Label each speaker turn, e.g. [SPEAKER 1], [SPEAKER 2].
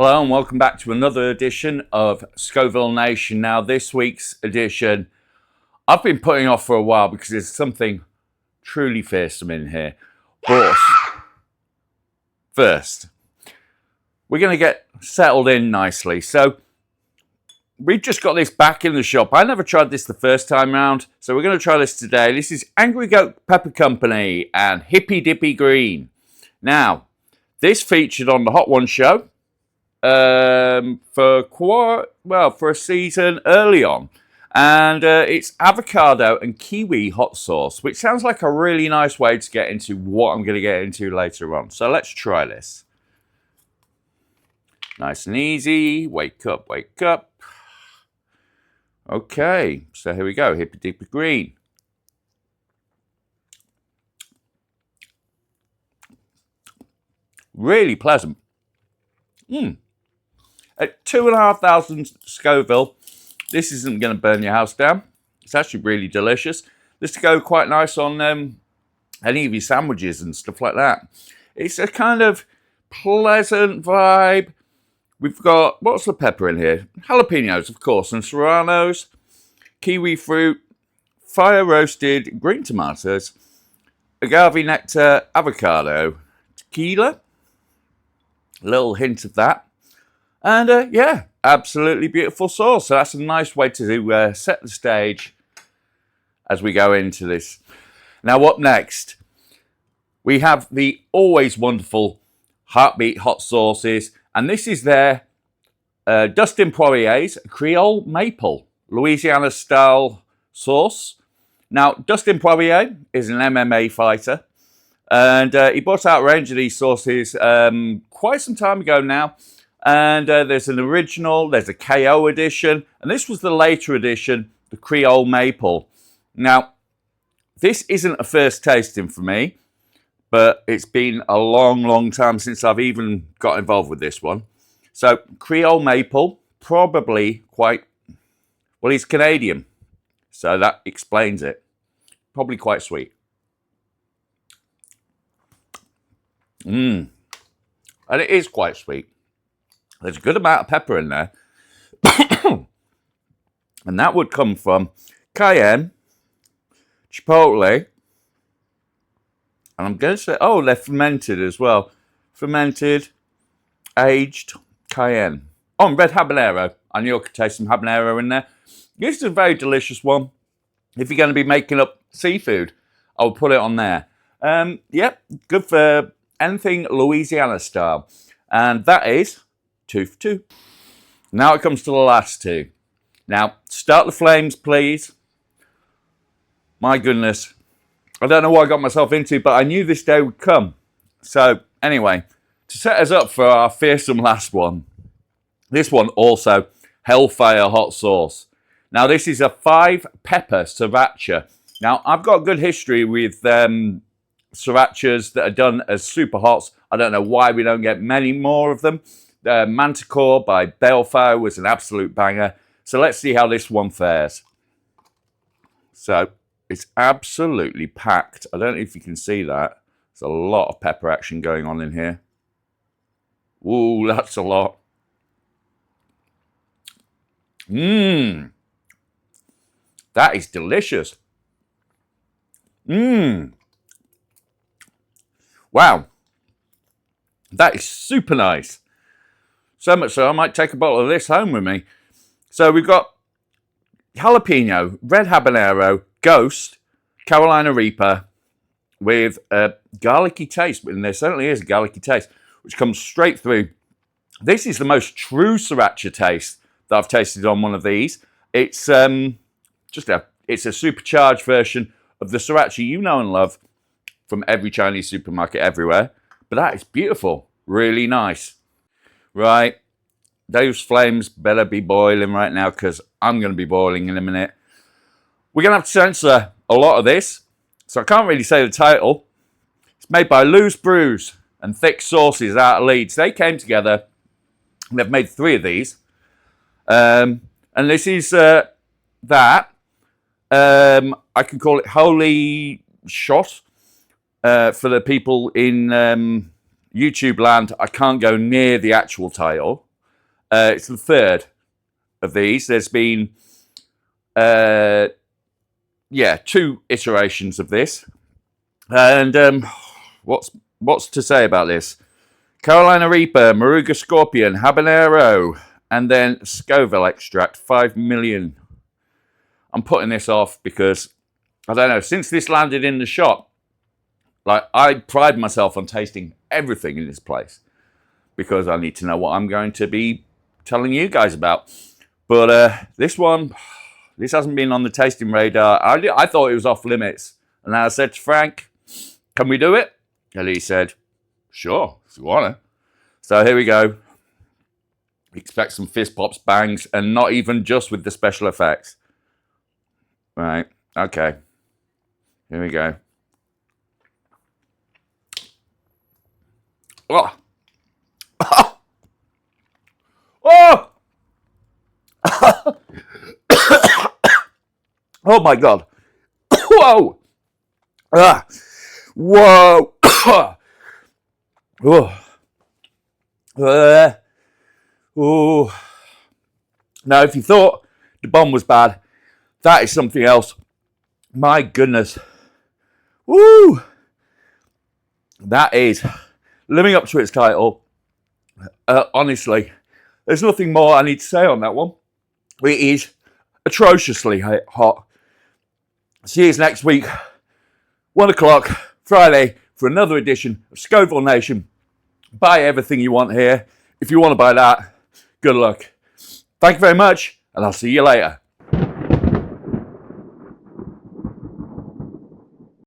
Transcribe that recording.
[SPEAKER 1] Hello and welcome back to another edition of Scoville Nation. Now this week's edition I've been putting off for a while because there's something truly fearsome in here. But first, we're going to get settled in nicely. So we've just got this back in the shop. I never tried this the first time round, so we're going to try this today. This is Angry Goat Pepper Company and Hippy Dippy Green. Now, this featured on the Hot One show for a season early on, and it's avocado and kiwi hot sauce, which sounds like a really nice way to get into what I'm going to get into later on. So let's try this. Nice and easy. Wake up, wake up. Okay, so here we go. Hippy Dippy Green. Really pleasant. At 2,500 Scoville, this isn't going to burn your house down. It's actually really delicious. This will go quite nice on any of your sandwiches and stuff like that. It's a kind of pleasant vibe. We've got, what's the pepper in here? Jalapenos, of course, and serranos, kiwi fruit, fire roasted green tomatoes, agave nectar, avocado, tequila, a little hint of that. And yeah, absolutely beautiful sauce. So that's a nice way to set the stage as we go into this. Now, up next, we have the always wonderful Heartbeat hot sauces. And this is their Dustin Poirier's Creole Maple, Louisiana style sauce. Now, Dustin Poirier is an MMA fighter. And he brought out a range of these sauces quite some time ago now. And there's an original, there's a KO edition, and this was the later edition, the Creole Maple. Now, this isn't a first tasting for me, but it's been a long, long time since I've even got involved with this one. So, Creole Maple, probably quite, well, he's Canadian, so that explains it. Probably quite sweet. And it is quite sweet. There's a good amount of pepper in there. And that would come from cayenne, chipotle, and I'm going to say, oh, they're fermented as well. Fermented, aged cayenne. Oh, and red habanero. I knew I could taste some habanero in there. This is a very delicious one. If you're going to be making up seafood, I'll put it on there. Yep, good for anything Louisiana style. And that is 2 for 2. Now it comes to the last two. Now, start the flames, please. My goodness. I don't know what I got myself into, but I knew this day would come. So, anyway, to set us up for our fearsome last one, this one also, Hellfire hot sauce. Now, this is a 5-pepper Sriracha. Now, I've got a good history with Srirachas that are done as super hots. I don't know why we don't get many more of them. Manticore by Hellfire was an absolute banger. So let's see how this one fares. So it's absolutely packed. I don't know if you can see that. There's a lot of pepper action going on in here. Ooh, that's a lot. That is delicious. Wow. That is super nice. So much so, I might take a bottle of this home with me. So we've got jalapeno, red habanero, ghost, Carolina Reaper with a garlicky taste. And there certainly is a garlicky taste, which comes straight through. This is the most true Sriracha taste that I've tasted on one of these. It's it's a supercharged version of the Sriracha you know and love from every Chinese supermarket everywhere. But that is beautiful. Really nice. Right, those flames better be boiling right now because I'm going to be boiling in a minute. We're going to have to censor a lot of this, so I can't really say the title. It's made by Brews and Thicc Sauces out of Leeds. They came together, and they've made 3 of these. And this is that. I can call it Holy Shot for the people in YouTube land. I can't go near the actual title It's the third of these. There's been, 2 iterations of this. And what's to say about this? Carolina Reaper, Moruga Scorpion, Habanero, and then Scoville extract, 5 million. I'm putting this off because, I don't know, since this landed in the shop, like, I pride myself on tasting everything in this place because I need to know what I'm going to be telling you guys about. But this hasn't been on the tasting radar. I thought it was off limits. And I said to Frank, can we do it? And he said, sure, if you want to. So here we go. Expect some fist pops, bangs, and not even just with the special effects. Right, okay. Here we go. Oh! Oh! Oh my God. Whoa! Ah! Whoa! Oh. Oh. Now, if you thought the bomb was bad, that is something else. My goodness. Woo! That is living up to its title. Honestly, there's nothing more I need to say on that one. It is atrociously hot. See you next week, 1 o'clock, Friday, for another edition of Scoville Nation. Buy everything you want here. If you want to buy that, good luck. Thank you very much, and I'll see you later.